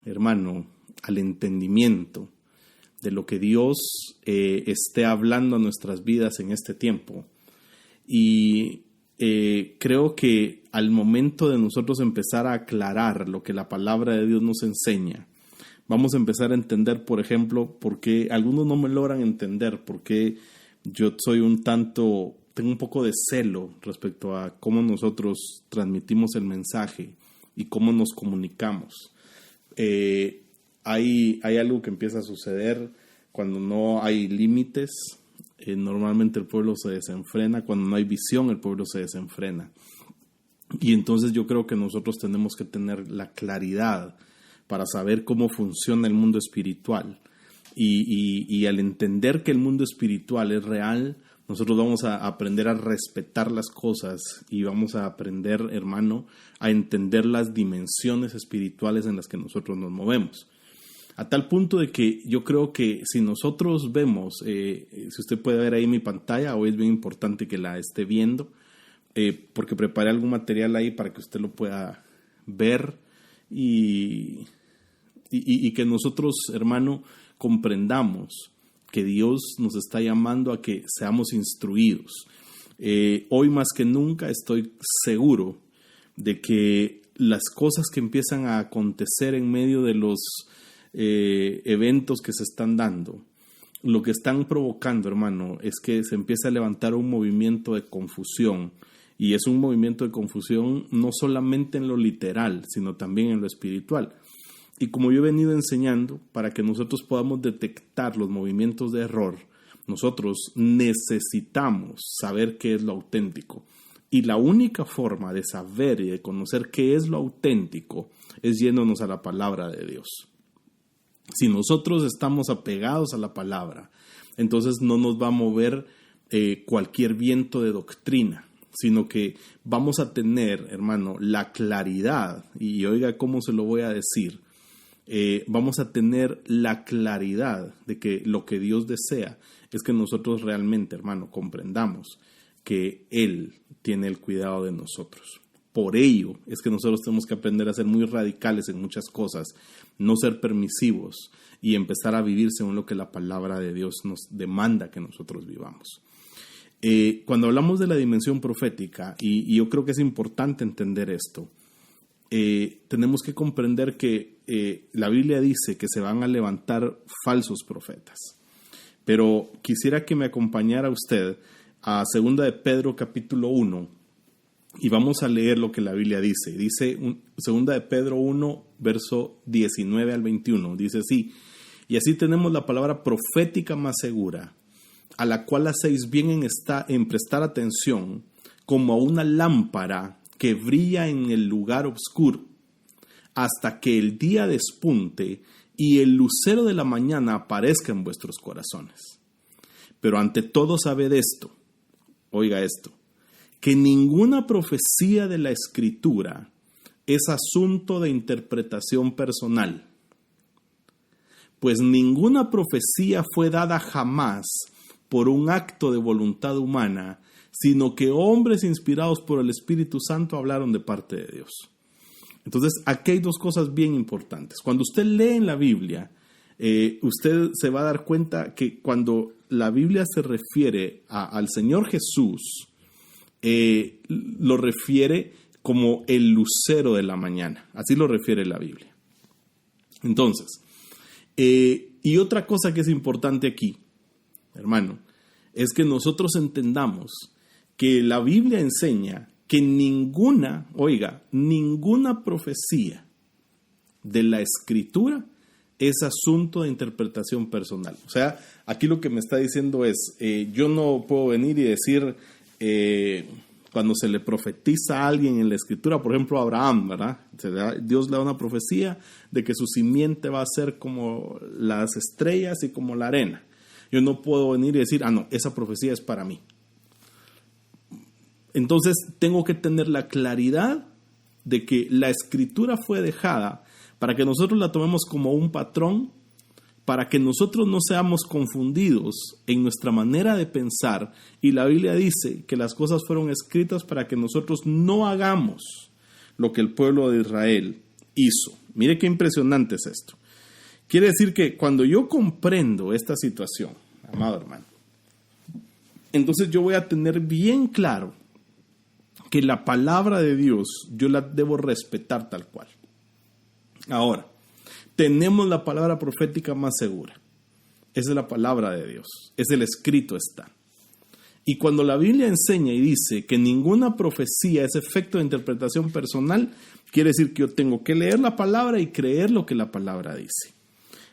hermano, al entendimiento de lo que Dios esté hablando a nuestras vidas en este tiempo. Y creo que al momento de nosotros empezar a aclarar lo que la palabra de Dios nos enseña, vamos a empezar a entender, por ejemplo, por qué algunos no me logran entender, por qué yo tengo un poco de celo respecto a cómo nosotros transmitimos el mensaje y cómo nos comunicamos. Hay algo que empieza a suceder cuando no hay límites. Normalmente el pueblo se desenfrena. Cuando no hay visión, el pueblo se desenfrena. Y entonces yo creo que nosotros tenemos que tener la claridad para saber cómo funciona el mundo espiritual. Y al entender que el mundo espiritual es real, nosotros vamos a aprender a respetar las cosas y vamos a aprender, hermano, a entender las dimensiones espirituales en las que nosotros nos movemos. A tal punto de que yo creo que si nosotros vemos, si usted puede ver ahí mi pantalla, hoy es bien importante que la esté viendo, porque preparé algún material ahí para que usted lo pueda ver y que nosotros, hermano, comprendamos que Dios nos está llamando a que seamos instruidos. Hoy más que nunca estoy seguro de que las cosas que empiezan a acontecer en medio de los eventos que se están dando, lo que están provocando, hermano, es que se empieza a levantar un movimiento de confusión. Y es un movimiento de confusión no solamente en lo literal, sino también en lo espiritual. Y como yo he venido enseñando, para que nosotros podamos detectar los movimientos de error, nosotros necesitamos saber qué es lo auténtico. Y la única forma de saber y de conocer qué es lo auténtico es yéndonos a la palabra de Dios. Si nosotros estamos apegados a la palabra, entonces no nos va a mover cualquier viento de doctrina, sino que vamos a tener, hermano, la claridad, y oiga cómo se lo voy a decir, vamos a tener la claridad de que lo que Dios desea es que nosotros realmente, hermano, comprendamos que Él tiene el cuidado de nosotros. Por ello es que nosotros tenemos que aprender a ser muy radicales en muchas cosas, no ser permisivos y empezar a vivir según lo que la palabra de Dios nos demanda que nosotros vivamos. Cuando hablamos de la dimensión profética, y yo creo que es importante entender esto, tenemos que comprender que la Biblia dice que se van a levantar falsos profetas. Pero quisiera que me acompañara usted a 2 de Pedro capítulo 1 y vamos a leer lo que la Biblia dice. Dice 2 de Pedro 1, verso 19 al 21. Dice así: y así tenemos la palabra profética más segura, a la cual hacéis bien en prestar atención, como a una lámpara que brilla en el lugar oscuro, hasta que el día despunte y el lucero de la mañana aparezca en vuestros corazones. Pero ante todo sabed esto, oiga esto, que ninguna profecía de la Escritura es asunto de interpretación personal, pues ninguna profecía fue dada jamás por un acto de voluntad humana, sino que hombres inspirados por el Espíritu Santo hablaron de parte de Dios. Entonces, aquí hay dos cosas bien importantes. Cuando usted lee en la Biblia, usted se va a dar cuenta que cuando la Biblia se refiere al Señor Jesús, lo refiere como el lucero de la mañana. Así lo refiere la Biblia. Entonces, y otra cosa que es importante aquí, hermano, es que nosotros entendamos que la Biblia enseña que ninguna profecía de la Escritura es asunto de interpretación personal. O sea, aquí lo que me está diciendo es, yo no puedo venir y decir, cuando se le profetiza a alguien en la Escritura, por ejemplo a Abraham, ¿verdad? Dios le da una profecía de que su simiente va a ser como las estrellas y como la arena. Yo no puedo venir y decir, no, esa profecía es para mí. Entonces tengo que tener la claridad de que la Escritura fue dejada para que nosotros la tomemos como un patrón, para que nosotros no seamos confundidos en nuestra manera de pensar. Y la Biblia dice que las cosas fueron escritas para que nosotros no hagamos lo que el pueblo de Israel hizo. Mire qué impresionante es esto. Quiere decir que cuando yo comprendo esta situación, amado hermano, entonces yo voy a tener bien claro que la palabra de Dios yo la debo respetar tal cual. Ahora, tenemos la palabra profética más segura. Esa es la palabra de Dios. Es el escrito está. Y cuando la Biblia enseña y dice que ninguna profecía es efecto de interpretación personal, quiere decir que yo tengo que leer la palabra y creer lo que la palabra dice.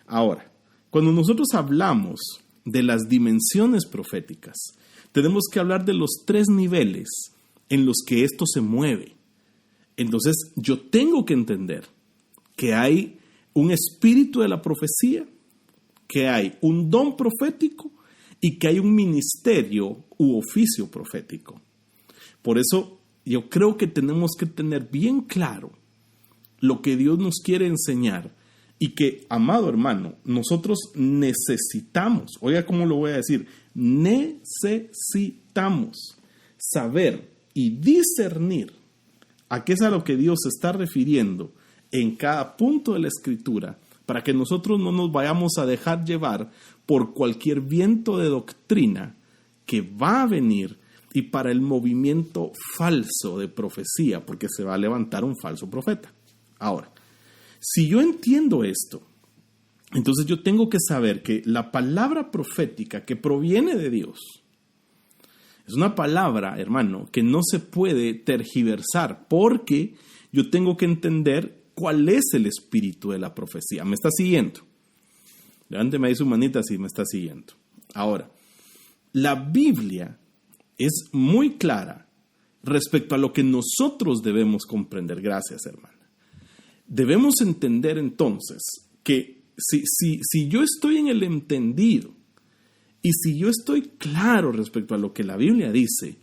Ahora, cuando nosotros hablamos de las dimensiones proféticas, tenemos que hablar de los 3 niveles en los que esto se mueve. Entonces, yo tengo que entender que hay un espíritu de la profecía, que hay un don profético y que hay un ministerio u oficio profético. Por eso, yo creo que tenemos que tener bien claro lo que Dios nos quiere enseñar y que, amado hermano, nosotros necesitamos, oiga cómo lo voy a decir, necesitamos saber y discernir a qué es a lo que Dios se está refiriendo en cada punto de la Escritura, para que nosotros no nos vayamos a dejar llevar por cualquier viento de doctrina que va a venir y para el movimiento falso de profecía, porque se va a levantar un falso profeta. Ahora, si yo entiendo esto, entonces yo tengo que saber que la palabra profética que proviene de Dios es una palabra, hermano, que no se puede tergiversar, porque yo tengo que entender cuál es el espíritu de la profecía. ¿Me está siguiendo? Levánteme ahí su manita si me está siguiendo. Ahora, la Biblia es muy clara respecto a lo que nosotros debemos comprender. Gracias, hermana. Debemos entender entonces que si yo estoy en el entendido y si yo estoy claro respecto a lo que la Biblia dice,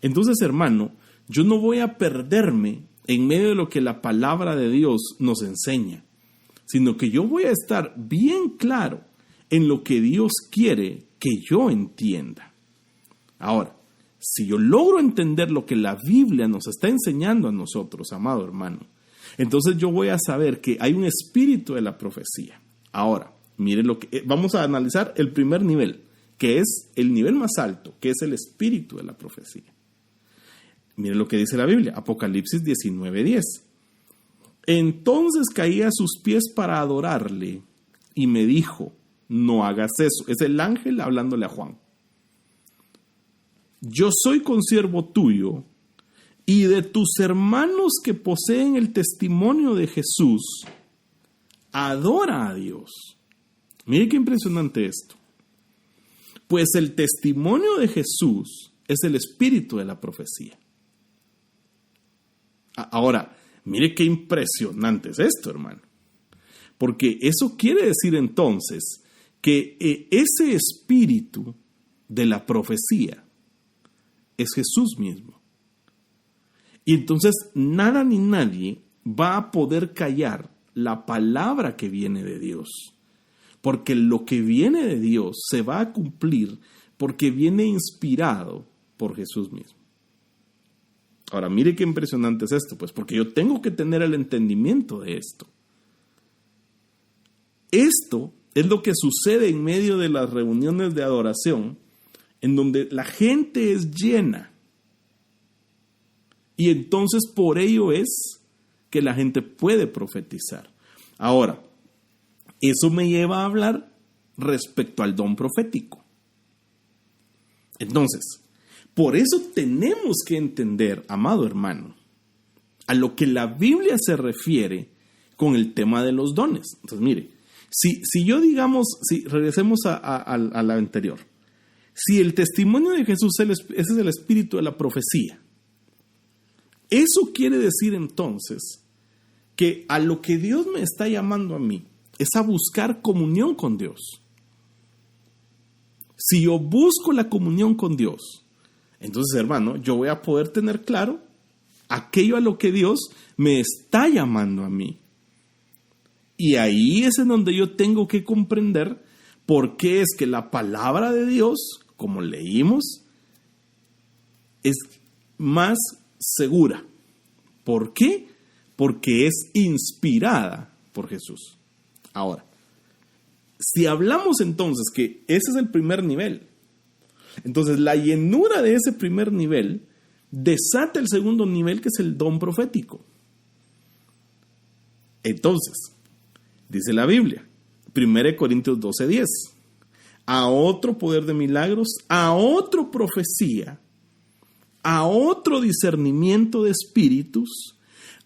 entonces, hermano, yo no voy a perderme en medio de lo que la palabra de Dios nos enseña, sino que yo voy a estar bien claro en lo que Dios quiere que yo entienda. Ahora, si yo logro entender lo que la Biblia nos está enseñando a nosotros, amado hermano, entonces yo voy a saber que hay un espíritu de la profecía. Ahora, mire lo que vamos a analizar el primer nivel, que es el nivel más alto, que es el espíritu de la profecía. Mire lo que dice la Biblia, Apocalipsis 19:10. Entonces caí a sus pies para adorarle y me dijo, no hagas eso. Es el ángel hablándole a Juan. Yo soy consiervo tuyo y de tus hermanos que poseen el testimonio de Jesús, adora a Dios. Mire qué impresionante esto. Pues el testimonio de Jesús es el espíritu de la profecía. Ahora, mire qué impresionante es esto, hermano. Porque eso quiere decir entonces que ese espíritu de la profecía es Jesús mismo. Y entonces nada ni nadie va a poder callar la palabra que viene de Dios. Porque lo que viene de Dios se va a cumplir porque viene inspirado por Jesús mismo. Ahora, mire qué impresionante es esto, pues, porque yo tengo que tener el entendimiento de esto. Esto es lo que sucede en medio de las reuniones de adoración, en donde la gente es llena. Y entonces por ello es que la gente puede profetizar. Ahora, eso me lleva a hablar respecto al don profético. Entonces, por eso tenemos que entender, amado hermano, a lo que la Biblia se refiere con el tema de los dones. Entonces, mire, si yo digamos, si regresemos a la anterior, si el testimonio de Jesús ese es el espíritu de la profecía, eso quiere decir entonces que a lo que Dios me está llamando a mí es a buscar comunión con Dios. Si yo busco la comunión con Dios, entonces, hermano, yo voy a poder tener claro aquello a lo que Dios me está llamando a mí. Y ahí es en donde yo tengo que comprender por qué es que la palabra de Dios, como leímos, es más segura. ¿Por qué? porque es inspirada por Jesús. Ahora, si hablamos entonces que ese es el primer nivel, entonces la llenura de ese primer nivel desata el segundo nivel, que es el don profético. Entonces, dice la Biblia, 1 Corintios 12:10, a otro poder de milagros, a otro profecía, a otro discernimiento de espíritus,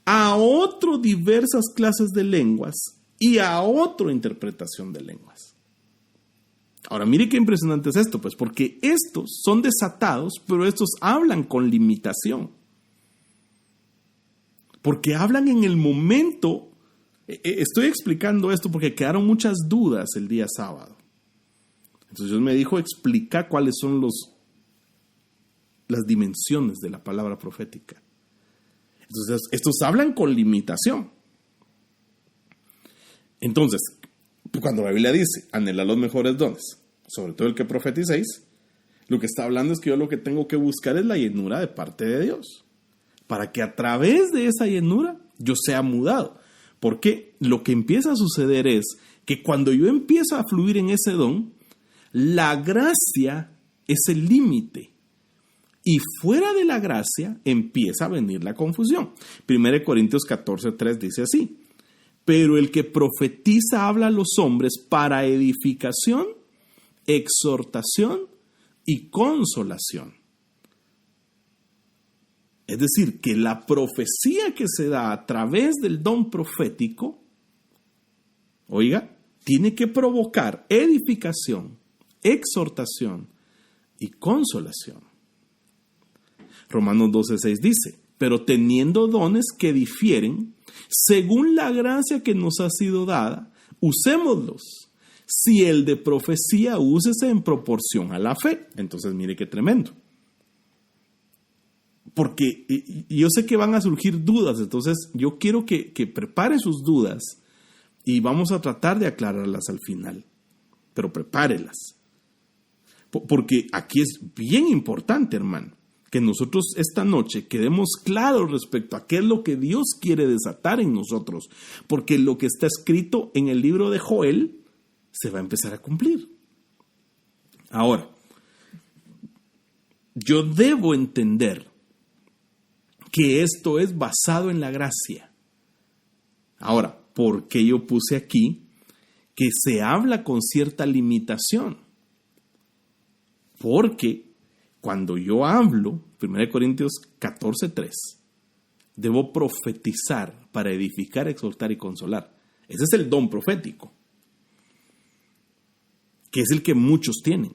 a otro diversas clases de lenguas y a otro interpretación de lenguas. Ahora, mire qué impresionante es esto, pues, porque estos son desatados, pero estos hablan con limitación. Porque hablan en el momento. Estoy explicando esto porque quedaron muchas dudas el día sábado. Entonces Dios me dijo, explica cuáles son las dimensiones de la palabra profética. Entonces, estos hablan con limitación. Entonces, cuando la Biblia dice, anhela los mejores dones, sobre todo el que profeticéis, lo que está hablando es que yo lo que tengo que buscar es la llenura de parte de Dios, para que a través de esa llenura yo sea mudado. Porque lo que empieza a suceder es que cuando yo empiezo a fluir en ese don, la gracia es el límite. Y fuera de la gracia empieza a venir la confusión. 1 Corintios 14:3 dice así: pero el que profetiza habla a los hombres para edificación, exhortación y consolación. Es decir, que la profecía que se da a través del don profético, oiga, tiene que provocar edificación, exhortación y consolación. Romanos 12:6 dice, pero teniendo dones que difieren, según la gracia que nos ha sido dada, usémoslos. Si el de profecía, úsese en proporción a la fe. Entonces, mire qué tremendo. Porque yo sé que van a surgir dudas, entonces yo quiero que prepare sus dudas y vamos a tratar de aclararlas al final. Pero prepárelas. Porque aquí es bien importante, hermano, que nosotros esta noche quedemos claros respecto a qué es lo que Dios quiere desatar en nosotros. Porque lo que está escrito en el libro de Joel se va a empezar a cumplir. Ahora, yo debo entender que esto es basado en la gracia. Ahora, ¿por qué yo puse aquí que se habla con cierta limitación? Porque cuando yo hablo, 1 Corintios 14:3, debo profetizar para edificar, exhortar y consolar. Ese es el don profético, que es el que muchos tienen.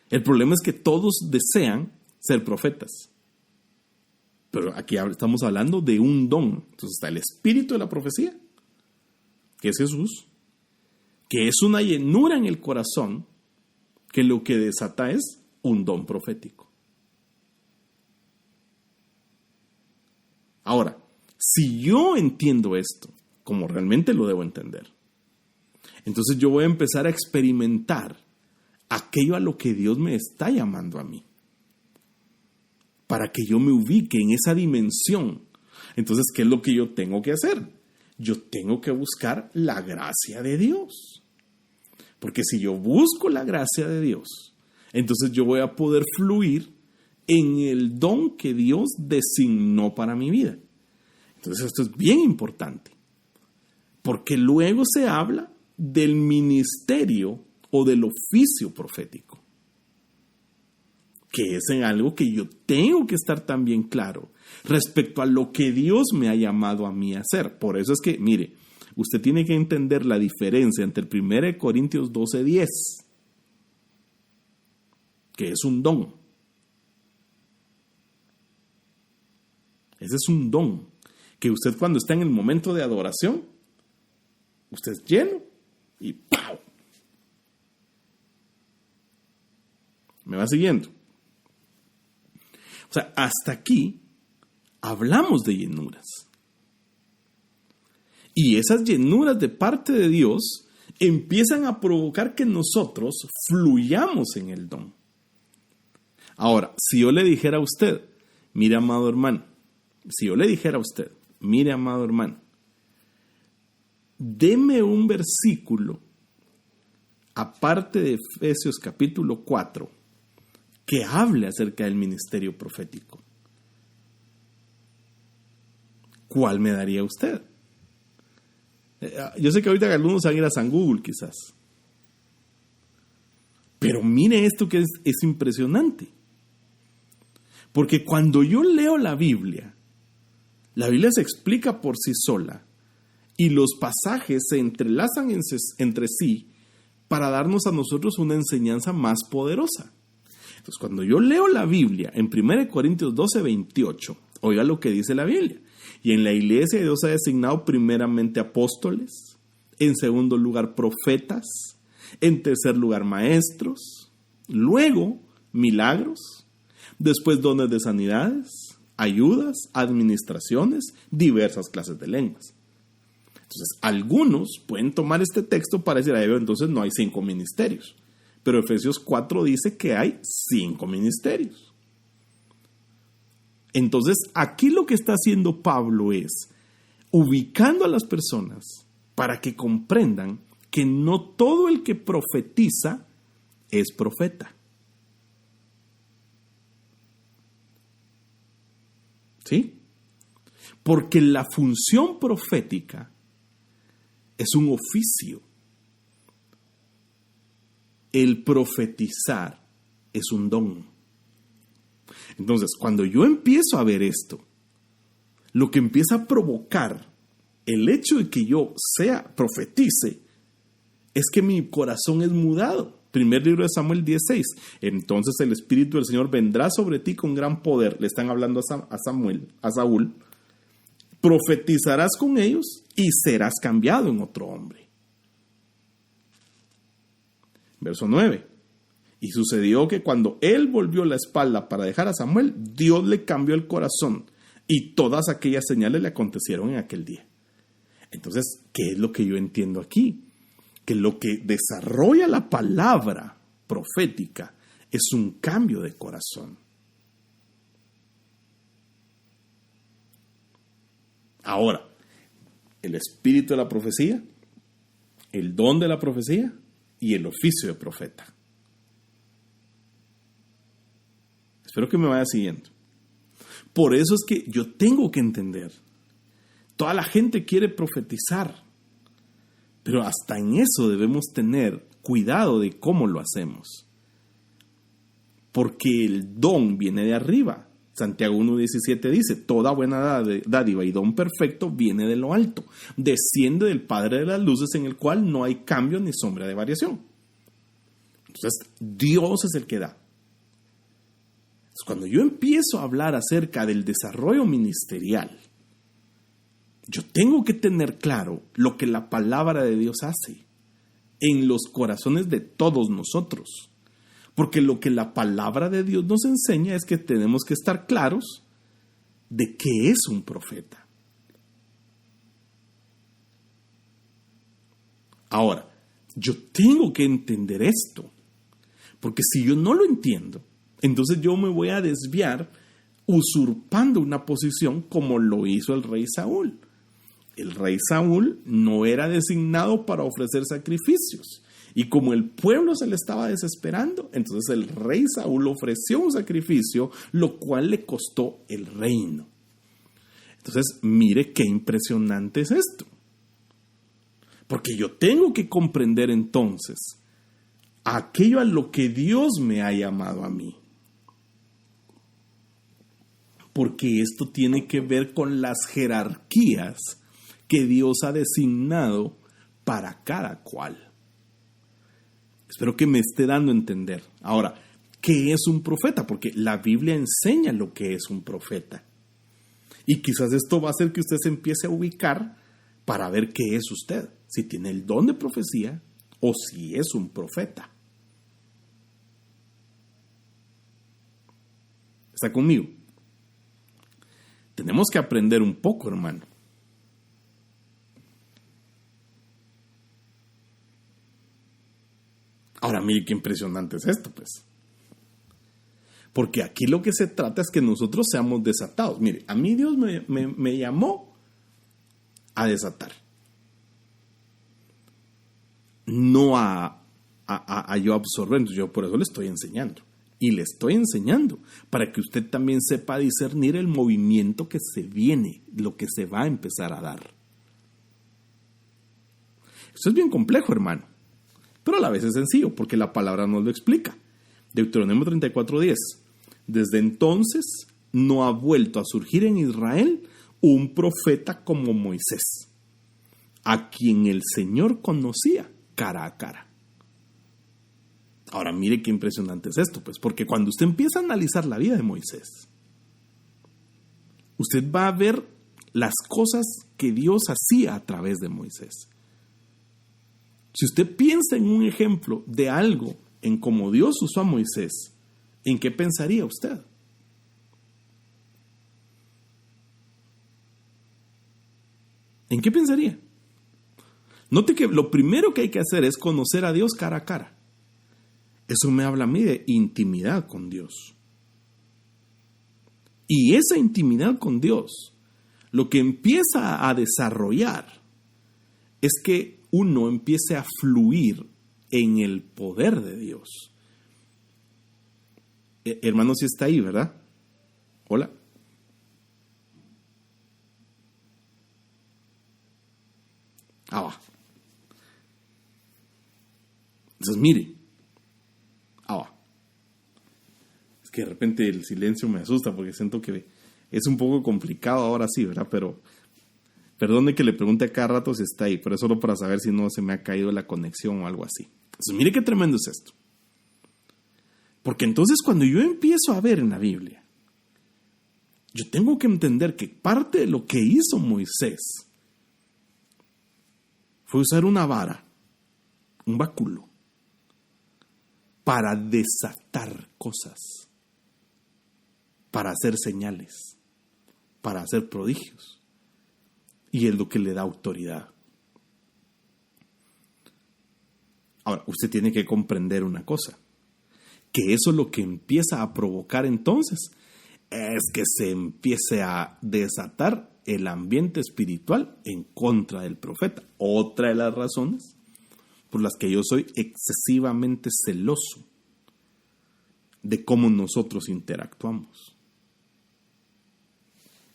El problema es que todos desean ser profetas. Pero aquí estamos hablando de un don. Entonces está el espíritu de la profecía, que es Jesús, que es una llenura en el corazón, que lo que desata es un don profético. Ahora, si yo entiendo esto, como realmente lo debo entender, entonces yo voy a empezar a experimentar aquello a lo que Dios me está llamando a mí, para que yo me ubique en esa dimensión. Entonces, ¿qué es lo que yo tengo que hacer? Yo tengo que buscar la gracia de Dios. Porque si yo busco la gracia de Dios, entonces yo voy a poder fluir en el don que Dios designó para mi vida. Entonces, esto es bien importante. Porque luego se habla del ministerio o del oficio profético, que es en algo que yo tengo que estar también claro respecto a lo que Dios me ha llamado a mí a hacer. Por eso es que, mire, usted tiene que entender la diferencia entre el 1 Corintios 12:10, que es un don. Ese es un don, que usted cuando está en el momento de adoración, usted es lleno y ¡pau! ¿Me va siguiendo? O sea, hasta aquí hablamos de llenuras. Y esas llenuras de parte de Dios empiezan a provocar que nosotros fluyamos en el don. Ahora, si yo le dijera a usted, mire, amado hermano, si yo le dijera a usted Mire, amado hermano, deme un versículo, aparte de Efesios capítulo 4, que hable acerca del ministerio profético. ¿Cuál me daría usted? Yo sé que ahorita algunos van a ir a San Google quizás. Pero mire esto que es impresionante. Porque cuando yo leo la Biblia se explica por sí sola y los pasajes se entrelazan entre sí para darnos a nosotros una enseñanza más poderosa. Entonces, cuando yo leo la Biblia en 1 Corintios 12, 28, oiga lo que dice la Biblia. Y en la iglesia Dios ha designado primeramente apóstoles, en segundo lugar profetas, en tercer lugar maestros, luego milagros, después dones de sanidades, ayudas, administraciones, diversas clases de lenguas. Entonces, algunos pueden tomar este texto para decir, entonces no hay 5 ministerios. Pero Efesios 4 dice que hay 5 ministerios. Entonces, aquí lo que está haciendo Pablo es ubicando a las personas para que comprendan que no todo el que profetiza es profeta. ¿Sí? Porque la función profética es un oficio. El profetizar es un don. Entonces, cuando yo empiezo a ver esto, lo que empieza a provocar el hecho de que yo profetice es que mi corazón es mudado. Primer libro de Samuel 10:6. Entonces el Espíritu del Señor vendrá sobre ti con gran poder. Le están hablando a Saúl. Profetizarás con ellos y serás cambiado en otro hombre. Verso 9. Y sucedió que cuando él volvió la espalda para dejar a Samuel, Dios le cambió el corazón y todas aquellas señales le acontecieron en aquel día. Entonces, ¿qué es lo que yo entiendo aquí? Que lo que desarrolla la palabra profética es un cambio de corazón. Ahora, el espíritu de la profecía, el don de la profecía y el oficio de profeta. Espero que me vaya siguiendo. Por eso es que yo tengo que entender. Toda la gente quiere profetizar, pero hasta en eso debemos tener cuidado de cómo lo hacemos. Porque el don viene de arriba. Santiago 1:17 dice, toda buena dádiva y don perfecto viene de lo alto, desciende del Padre de las luces en el cual no hay cambio ni sombra de variación. Entonces, Dios es el que da. Entonces, cuando yo empiezo a hablar acerca del desarrollo ministerial, yo tengo que tener claro lo que la palabra de Dios hace en los corazones de todos nosotros. Porque lo que la palabra de Dios nos enseña es que tenemos que estar claros de qué es un profeta. Ahora, yo tengo que entender esto. Porque si yo no lo entiendo, entonces yo me voy a desviar usurpando una posición como lo hizo el rey Saúl. El rey Saúl no era designado para ofrecer sacrificios. Y como el pueblo se le estaba desesperando, entonces el rey Saúl ofreció un sacrificio, lo cual le costó el reino. Entonces, mire qué impresionante es esto. Porque yo tengo que comprender entonces aquello a lo que Dios me ha llamado a mí. Porque esto tiene que ver con las jerarquías que Dios ha designado para cada cual. Espero que me esté dando a entender. Ahora, ¿qué es un profeta? Porque la Biblia enseña lo que es un profeta. Y quizás esto va a hacer que usted se empiece a ubicar para ver qué es usted. Si tiene el don de profecía o si es un profeta. ¿Está conmigo? Tenemos que aprender un poco, hermano. Ahora, mire qué impresionante es esto, pues. Porque aquí lo que se trata es que nosotros seamos desatados. Mire, a mí Dios me llamó a desatar. No a yo absorber. Entonces yo por eso le estoy enseñando. Y le estoy enseñando para que usted también sepa discernir el movimiento que se viene, lo que se va a empezar a dar. Esto es bien complejo, hermano, pero a la vez es sencillo porque la palabra nos lo explica. Deuteronomio 34:10. Desde entonces no ha vuelto a surgir en Israel un profeta como Moisés, a quien el Señor conocía cara a cara. Ahora mire qué impresionante es esto, pues, porque cuando usted empieza a analizar la vida de Moisés, usted va a ver las cosas que Dios hacía a través de Moisés. Si usted piensa en un ejemplo de algo en cómo Dios usó a Moisés, ¿en qué pensaría usted? ¿En qué pensaría? Note que lo primero que hay que hacer es conocer a Dios cara a cara. Eso me habla a mí de intimidad con Dios. Y esa intimidad con Dios, lo que empieza a desarrollar es que uno empiece a fluir en el poder de Dios. Hermano, si está ahí, ¿verdad? Hola. Va. Entonces, mire. Va. Es que de repente el silencio me asusta porque siento que es un poco complicado ahora sí, ¿verdad? Pero perdone que le pregunte a cada rato si está ahí, pero es solo para saber si no se me ha caído la conexión o algo así. Entonces, mire qué tremendo es esto. Porque entonces cuando yo empiezo a ver en la Biblia, yo tengo que entender que parte de lo que hizo Moisés fue usar una vara, un báculo, para desatar cosas, para hacer señales, para hacer prodigios. Y es lo que le da autoridad. Ahora, usted tiene que comprender una cosa, que eso es lo que empieza a provocar entonces, es que se empiece a desatar el ambiente espiritual en contra del profeta. Otra de las razones por las que yo soy excesivamente celoso de cómo nosotros interactuamos.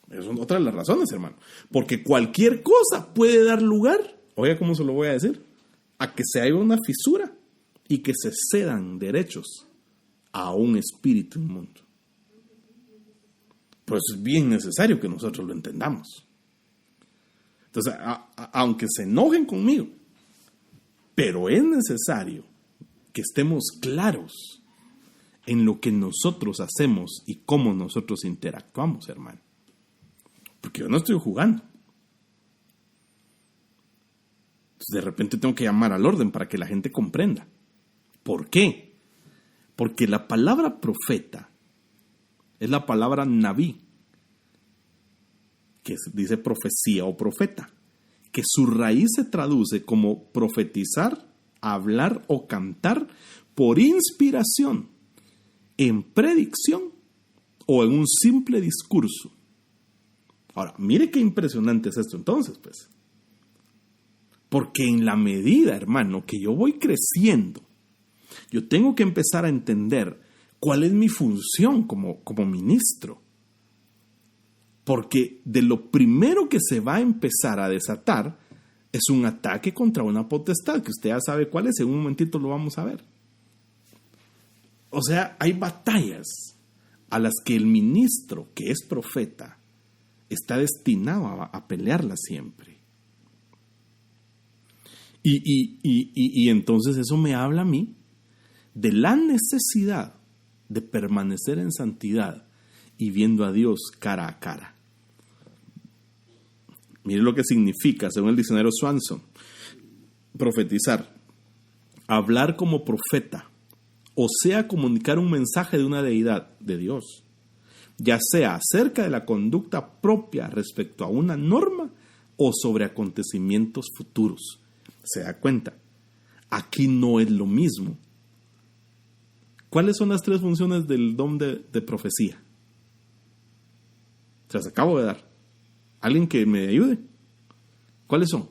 Esa es otra de las razones, hermano. Porque cualquier cosa puede dar lugar, oiga cómo se lo voy a decir, a que se haga una fisura y que se cedan derechos a un espíritu inmundo. Pues es bien necesario que nosotros lo entendamos. Entonces, aunque se enojen conmigo, pero es necesario que estemos claros en lo que nosotros hacemos y cómo nosotros interactuamos, hermano. Porque yo no estoy jugando. Entonces, de repente tengo que llamar al orden para que la gente comprenda. ¿Por qué? Porque la palabra profeta es la palabra Naví, que dice profecía o profeta, que su raíz se traduce como profetizar, hablar o cantar por inspiración, en predicción o en un simple discurso. Ahora, mire qué impresionante es esto entonces, pues. Porque en la medida, hermano, que yo voy creciendo, yo tengo que empezar a entender cuál es mi función como ministro. Porque de lo primero que se va a empezar a desatar es un ataque contra una potestad, que usted ya sabe cuál es, en un momentito lo vamos a ver. O sea, hay batallas a las que el ministro, que es profeta, está destinado a pelearlas siempre. Y entonces eso me habla a mí de la necesidad de permanecer en santidad y viendo a Dios cara a cara. Mire lo que significa, según el diccionario Swanson, profetizar, hablar como profeta, o sea, comunicar un mensaje de una deidad, de Dios, ya sea acerca de la conducta propia respecto a una norma o sobre acontecimientos futuros. ¿Se da cuenta? Aquí no es lo mismo. ¿Cuáles son las tres funciones del don de profecía? Se las acabo de dar. ¿Alguien que me ayude? ¿Cuáles son?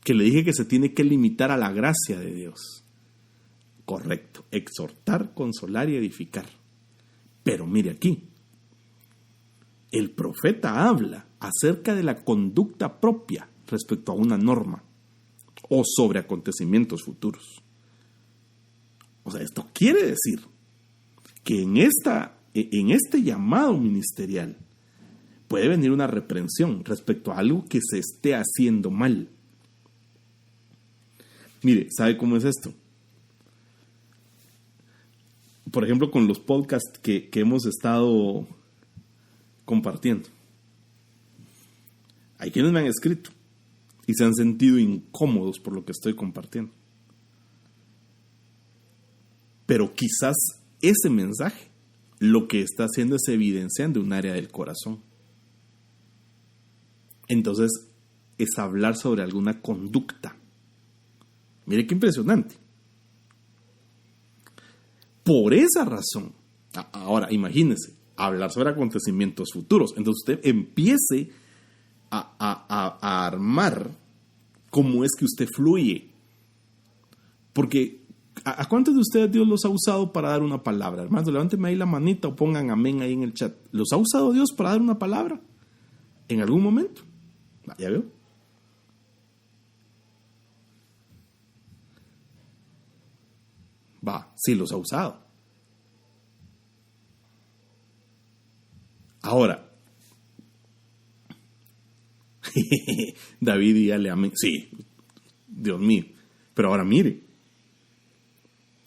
Que le dije que se tiene que limitar a la gracia de Dios. Correcto. Exhortar, consolar y edificar. Pero mire aquí. El profeta habla acerca de la conducta propia respecto a una norma o sobre acontecimientos futuros. O sea, esto quiere decir que en este llamado ministerial puede venir una reprensión respecto a algo que se esté haciendo mal. Mire, ¿sabe cómo es esto? Por ejemplo, con los podcasts que hemos estado compartiendo. Hay quienes me han escrito y se han sentido incómodos por lo que estoy compartiendo. Pero quizás ese mensaje lo que está haciendo es evidenciando un área del corazón. Entonces, es hablar sobre alguna conducta. Mire qué impresionante. Por esa razón, ahora imagínese, hablar sobre acontecimientos futuros. Entonces usted empiece a armar cómo es que usted fluye. Porque, ¿a cuántos de ustedes Dios los ha usado para dar una palabra? Hermanos, levánteme ahí la manita o pongan amén ahí en el chat. ¿Los ha usado Dios para dar una palabra? ¿En algún momento? ¿Ya veo? Sí los ha usado. Ahora, David y ya le amén. Sí, Dios mío. Pero ahora mire,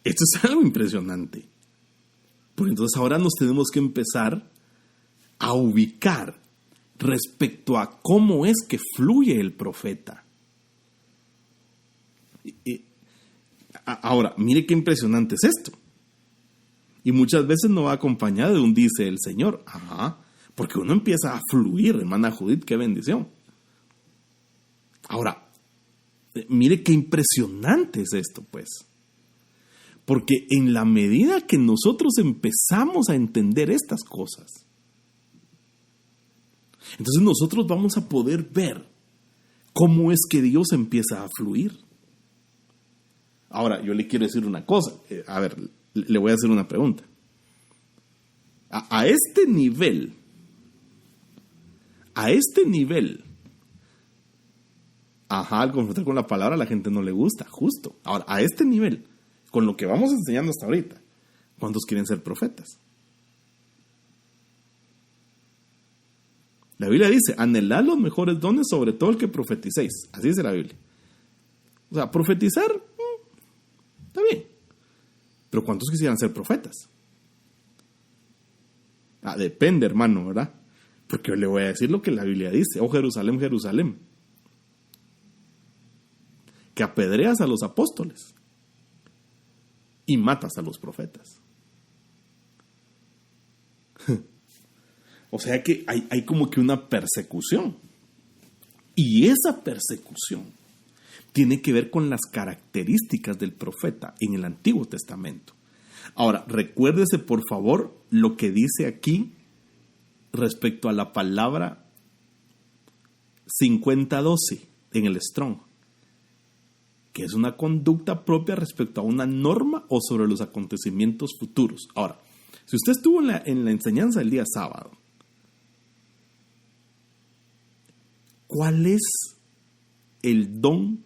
esto es algo impresionante. Porque entonces ahora nos tenemos que empezar a ubicar respecto a cómo es que fluye el profeta. Ahora, mire qué impresionante es esto. Y muchas veces no va acompañado de un dice el Señor. Ajá, porque uno empieza a fluir, hermana Judith, qué bendición. Ahora, mire qué impresionante es esto, pues. Porque en la medida que nosotros empezamos a entender estas cosas, entonces nosotros vamos a poder ver cómo es que Dios empieza a fluir. Ahora, yo le quiero decir una cosa. A ver, le voy a hacer una pregunta. A este nivel, al confrontar con la palabra a la gente no le gusta, justo. Ahora, a este nivel, con lo que vamos enseñando hasta ahorita, ¿cuántos quieren ser profetas? La Biblia dice, anhelad los mejores dones, sobre todo el que profeticéis. Así dice la Biblia. O sea, profetizar, está bien. Pero ¿cuántos quisieran ser profetas? Depende, hermano, ¿verdad? Porque yo le voy a decir lo que la Biblia dice. Oh, Jerusalén, Jerusalén, que apedreas a los apóstoles y matas a los profetas. O sea que hay como que una persecución. Y esa persecución tiene que ver con las características del profeta en el Antiguo Testamento. Ahora, recuérdese por favor lo que dice aquí respecto a la palabra 5012 en el Strong, que es una conducta propia respecto a una norma o sobre los acontecimientos futuros. Ahora, si usted estuvo en la enseñanza del día sábado, ¿cuál es el don?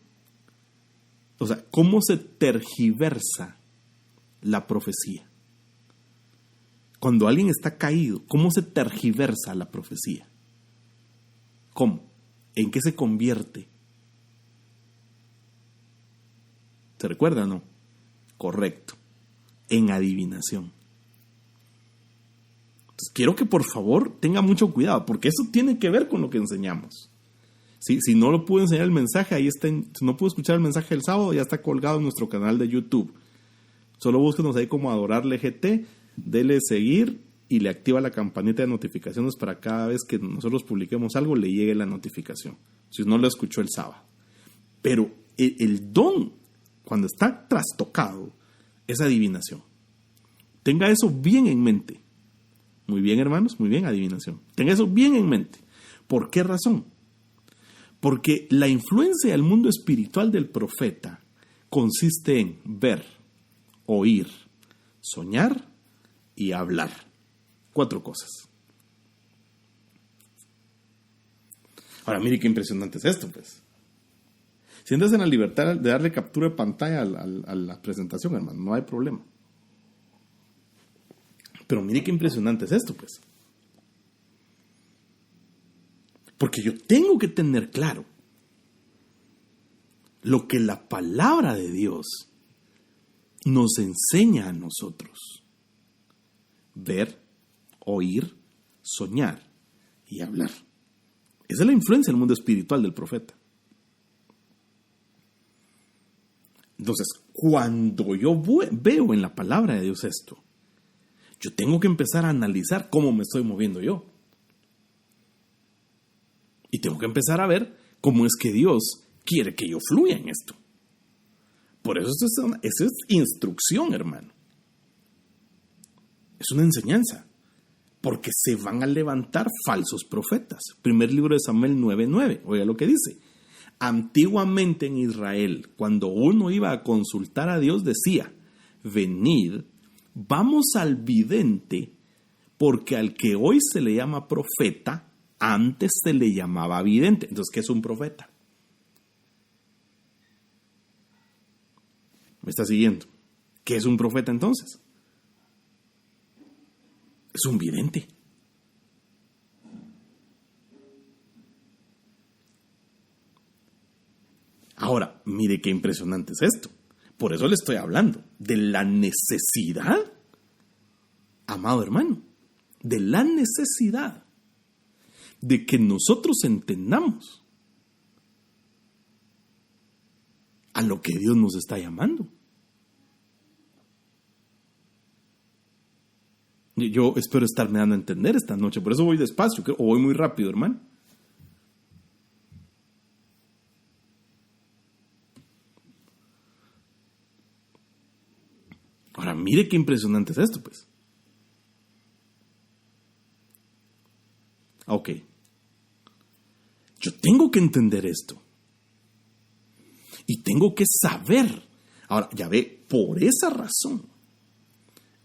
O sea, ¿cómo se tergiversa la profecía? Cuando alguien está caído, ¿cómo se tergiversa la profecía? ¿Cómo? ¿En qué se convierte? ¿Se recuerda o no? Correcto. En adivinación. Entonces, quiero que por favor tenga mucho cuidado, porque eso tiene que ver con lo que enseñamos. Si no lo pude enseñar el mensaje, ahí está. Si no pudo escuchar el mensaje del sábado, ya está colgado en nuestro canal de YouTube. Solo búsquenos ahí como Adorarle GT, dele seguir y le activa la campanita de notificaciones para cada vez que nosotros publiquemos algo le llegue la notificación. Si no lo escuchó el sábado. Pero el don, cuando está trastocado, es adivinación. Tenga eso bien en mente. Muy bien, hermanos, muy bien, adivinación. Ten eso bien en mente. ¿Por qué razón? Porque la influencia del mundo espiritual del profeta consiste en ver, oír, soñar y hablar. 4 cosas. Ahora, mire qué impresionante es esto, pues. Siéntase en la libertad de darle captura de pantalla a la presentación, hermano. No hay problema. Pero mire qué impresionante es esto, pues. Porque yo tengo que tener claro lo que la palabra de Dios nos enseña a nosotros. Ver, oír, soñar y hablar. Esa es la influencia del mundo espiritual del profeta. Entonces, cuando yo veo en la palabra de Dios esto, yo tengo que empezar a analizar cómo me estoy moviendo yo. Y tengo que empezar a ver cómo es que Dios quiere que yo fluya en esto. Por eso esto es instrucción, hermano. Es una enseñanza. Porque se van a levantar falsos profetas. Primer libro de Samuel 9:9. Oiga lo que dice. Antiguamente en Israel, cuando uno iba a consultar a Dios, decía: venid, vamos al vidente, porque al que hoy se le llama profeta, antes se le llamaba vidente. Entonces, ¿qué es un profeta? ¿Me está siguiendo? ¿Qué es un profeta entonces? Es un vidente. Ahora, mire qué impresionante es esto. Por eso le estoy hablando de la necesidad, amado hermano, de la necesidad de que nosotros entendamos a lo que Dios nos está llamando. Yo espero estarme dando a entender esta noche, por eso voy despacio, o voy muy rápido, hermano. Ahora, mire qué impresionante es esto, pues. Ok. Yo tengo que entender esto. Y tengo que saber. Ahora, ya ve, por esa razón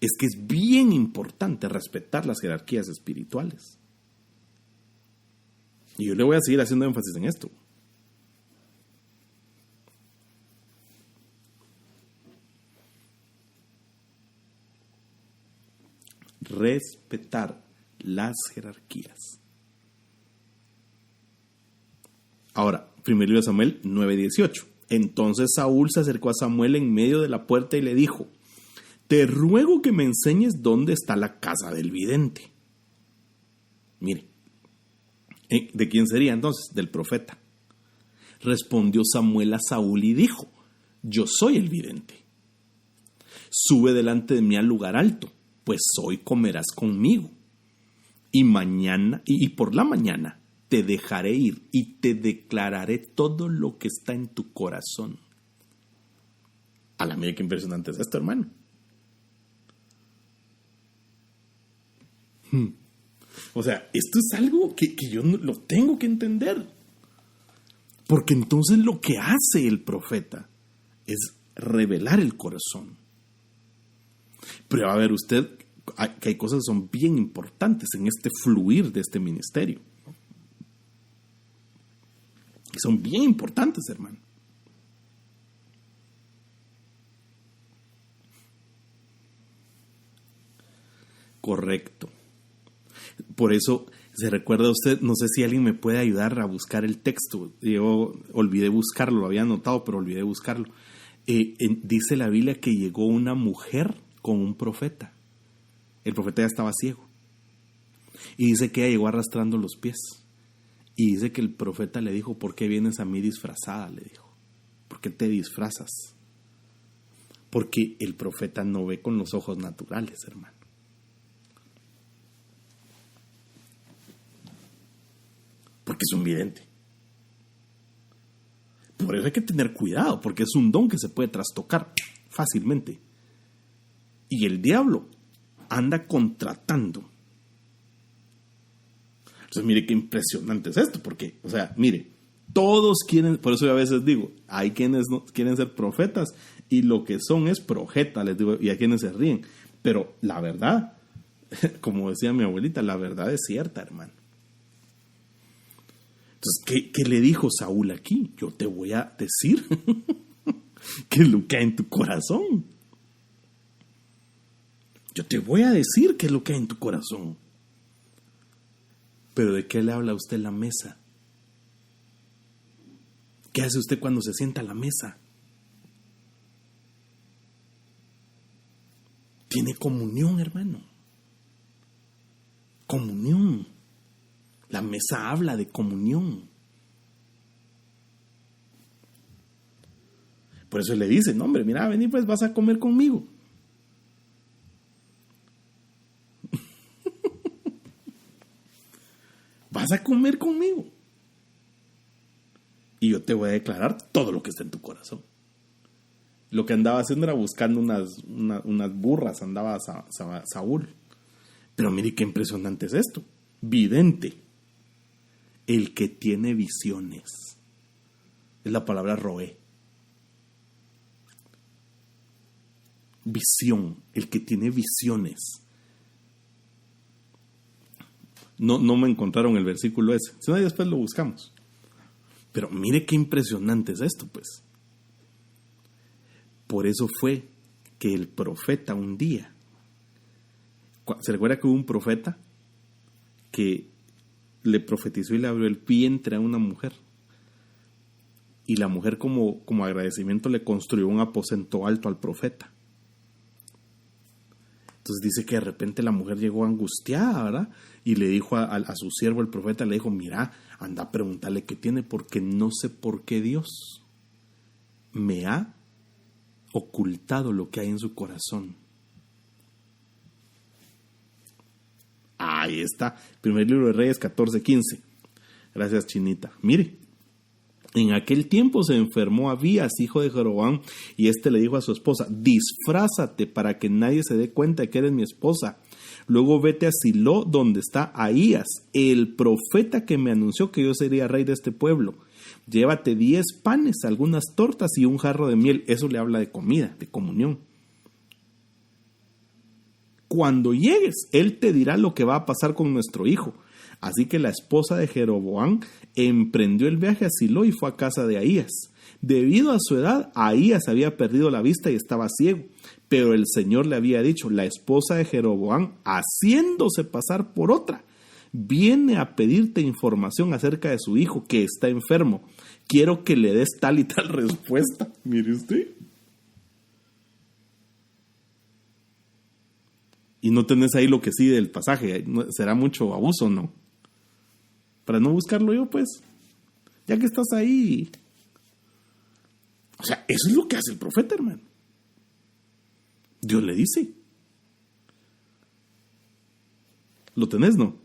es que es bien importante respetar las jerarquías espirituales. Y yo le voy a seguir haciendo énfasis en esto. Respetar las jerarquías. Ahora, 1 libro de Samuel 9:18. Entonces Saúl se acercó a Samuel en medio de la puerta y le dijo: te ruego que me enseñes dónde está la casa del vidente. Mire, ¿de quién sería entonces? Del profeta. Respondió Samuel a Saúl y dijo: yo soy el vidente. Sube delante de mí al lugar alto, pues hoy comerás conmigo. Y mañana, y por la mañana, te dejaré ir y te declararé todo lo que está en tu corazón. A la mira qué impresionante es esto, hermano. O sea, esto es algo que yo lo tengo que entender. Porque entonces lo que hace el profeta es revelar el corazón. Pero a ver usted, que hay cosas que son bien importantes en este fluir de este ministerio. Que son bien importantes, hermano. Correcto. Por eso, se recuerda usted, no sé si alguien me puede ayudar a buscar el texto. Yo olvidé buscarlo, lo había anotado, pero olvidé buscarlo. Dice la Biblia que llegó una mujer con un profeta. El profeta ya estaba ciego. Y dice que ella llegó arrastrando los pies. Y dice que el profeta le dijo: ¿por qué vienes a mí disfrazada? Le dijo. ¿Por qué te disfrazas? Porque el profeta no ve con los ojos naturales, hermano. Porque es un vidente. Por eso hay que tener cuidado, porque es un don que se puede trastocar fácilmente. Y el diablo anda contratando Entonces, mire qué impresionante es esto, porque, o sea, mire, todos quieren, por eso yo a veces digo, hay quienes no quieren ser profetas y lo que son es profeta, les digo, y hay quienes se ríen. Pero la verdad, como decía mi abuelita, la verdad es cierta, hermano. Entonces, ¿qué le dijo Saúl aquí? Yo te voy a decir qué es lo que hay en tu corazón. Yo te voy a decir qué es lo que hay en tu corazón. Pero ¿de qué le habla a usted en la mesa? ¿Qué hace usted cuando se sienta a la mesa? Tiene comunión, hermano. Comunión. La mesa habla de comunión. Por eso le dice, no, hombre, mira, vení, pues vas a comer conmigo. Vas a comer conmigo. Y yo te voy a declarar todo lo que está en tu corazón. Lo que andaba haciendo era buscando unas burras, andaba Saúl. Pero mire qué impresionante es esto. Vidente. El que tiene visiones. Es la palabra roé. Visión. El que tiene visiones. No me encontraron el versículo ese. Si no, después lo buscamos. Pero mire qué impresionante es esto, pues. Por eso fue que el profeta un día, ¿se recuerda que hubo un profeta que le profetizó y le abrió el vientre a una mujer? Y la mujer como agradecimiento le construyó un aposento alto al profeta. Entonces dice que de repente la mujer llegó angustiada, ¿verdad? Y le dijo a su siervo, el profeta, le dijo, mira, anda a preguntarle qué tiene, porque no sé por qué Dios me ha ocultado lo que hay en su corazón. Ahí está, primer libro de Reyes 14:15. Gracias, Chinita. Mire, en aquel tiempo se enfermó Abías, hijo de Jeroboam, y le dijo a su esposa, disfrázate para que nadie se dé cuenta de que eres mi esposa. Luego vete a Silo, donde está Ahías, el profeta que me anunció que yo sería rey de este pueblo. Llévate 10 panes, algunas tortas y un jarro de miel. Eso le habla de comida, de comunión. Cuando llegues, él te dirá lo que va a pasar con nuestro hijo. Así que la esposa de Jeroboam emprendió el viaje a Silo y fue a casa de Ahías. Debido a su edad, Ahías había perdido la vista y estaba ciego. Pero el Señor le había dicho, la esposa de Jeroboam, haciéndose pasar por otra, viene a pedirte información acerca de su hijo que está enfermo. Quiero que le des tal y tal respuesta. Mire usted. Y no tenés ahí lo que sigue del pasaje. ¿Será mucho abuso, no? Para no buscarlo yo, pues. Ya que estás ahí. O sea, eso es lo que hace el profeta, hermano. Dios le dice. ¿Lo tenés, no?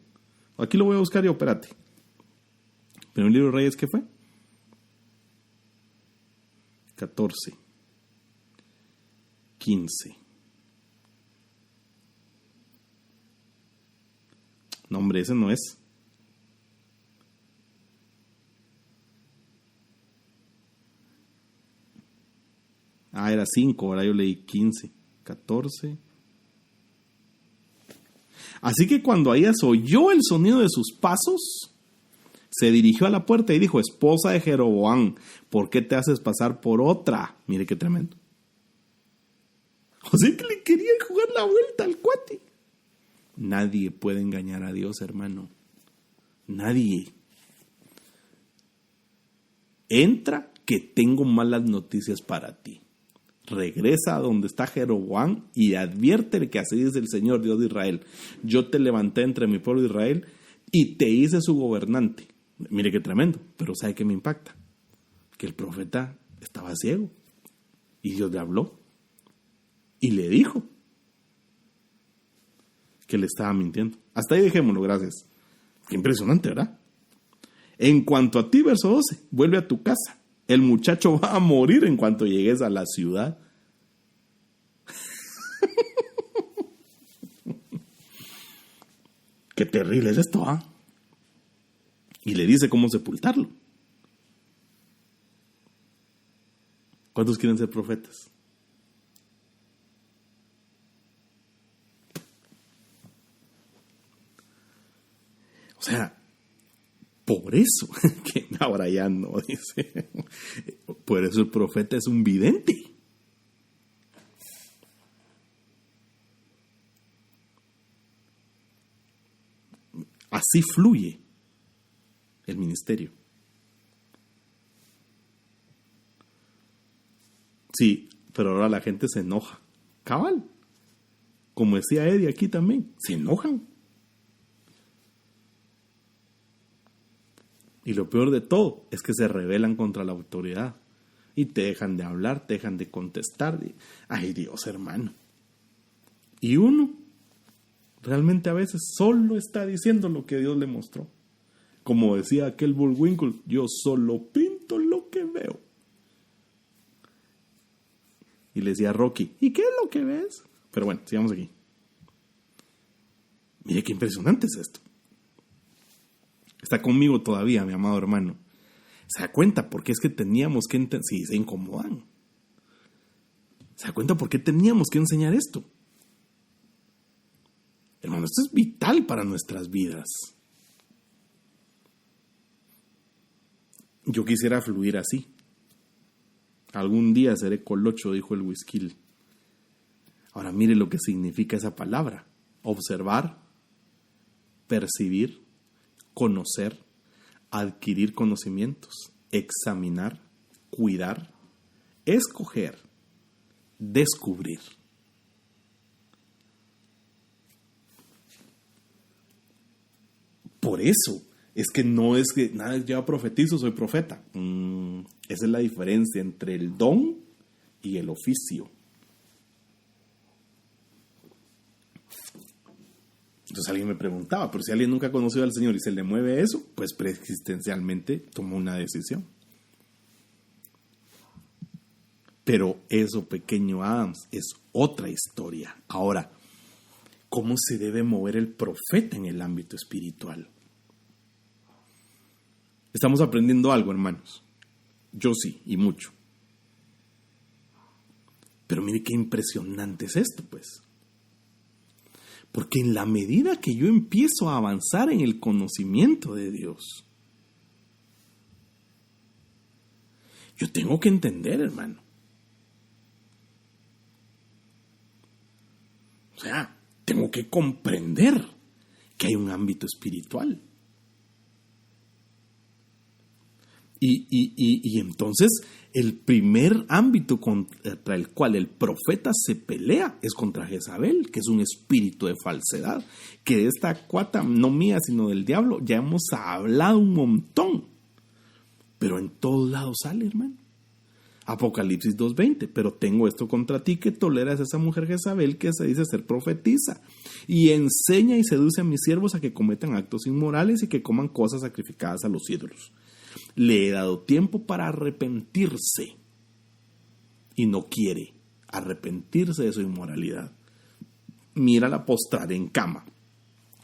Aquí lo voy a buscar yo, espérate. Pero el libro de Reyes, ¿qué fue? 14:15. No, hombre, ese no es. Era 5, ahora yo leí 15, 14. Así que cuando Ahías oyó el sonido de sus pasos, se dirigió a la puerta y dijo, esposa de Jeroboam, ¿por qué te haces pasar por otra? Mire qué tremendo. O sea que le quería jugar la vuelta al cuate. Nadie puede engañar a Dios, hermano. Nadie. Entra, que tengo malas noticias para ti. Regresa a donde está Jeroboam y adviértele que así dice el Señor Dios de Israel. Yo te levanté entre mi pueblo de Israel y te hice su gobernante. Mire qué tremendo, pero ¿sabe qué me impacta? Que el profeta estaba ciego y Dios le habló y le dijo que le estaba mintiendo. Hasta ahí dejémoslo, gracias. Qué impresionante, ¿verdad? En cuanto a ti, verso 12, vuelve a tu casa. El muchacho va a morir en cuanto llegues a la ciudad. Qué terrible es esto, ¿ah? Y le dice cómo sepultarlo. ¿Cuántos quieren ser profetas? O sea, por eso, que ahora ya no, dice, por eso el profeta es un vidente. Así fluye el ministerio. Sí, pero ahora la gente se enoja. Cabal. Como decía Eddie aquí también, se enojan. Y lo peor de todo es que se rebelan contra la autoridad. Y te dejan de hablar, te dejan de contestar. Ay, Dios, hermano. Y uno realmente a veces solo está diciendo lo que Dios le mostró. Como decía aquel Bullwinkle, yo solo pinto lo que veo. Y le decía a Rocky, ¿y qué es lo que ves? Pero bueno, sigamos aquí. Mire qué impresionante es esto. Está conmigo todavía, mi amado hermano. ¿Se da cuenta por qué es que teníamos que entender? Sí, se incomodan. ¿Se da cuenta por qué teníamos que enseñar esto? Hermano, esto es vital para nuestras vidas. Yo quisiera fluir así. Algún día seré colocho, dijo el whisky. Ahora mire lo que significa esa palabra. Observar, percibir, conocer, adquirir conocimientos, examinar, cuidar, escoger, descubrir. Por eso es que no es que nada, yo profetizo, soy profeta. Esa es la diferencia entre el don y el oficio. Entonces alguien me preguntaba, pero si alguien nunca ha conocido al Señor y se le mueve eso, pues preexistencialmente tomó una decisión. Pero eso, pequeño Adams, es otra historia. Ahora, ¿cómo se debe mover el profeta en el ámbito espiritual? Estamos aprendiendo algo, hermanos. Yo sí, y mucho. Pero mire qué impresionante es esto, pues. Porque en la medida que yo empiezo a avanzar en el conocimiento de Dios, yo tengo que entender, hermano. O sea, tengo que comprender que hay un ámbito espiritual. Y entonces el primer ámbito contra el cual el profeta se pelea es contra Jezabel, que es un espíritu de falsedad, que de esta cuata, no mía, sino del diablo, ya hemos hablado un montón. Pero en todos lados sale, hermano. Apocalipsis 2:20, pero tengo esto contra ti, que toleras a esa mujer Jezabel que se dice ser profetisa y enseña y seduce a mis siervos a que cometan actos inmorales y que coman cosas sacrificadas a los ídolos. Le he dado tiempo para arrepentirse y no quiere arrepentirse de su inmoralidad. Mírala postrar en cama,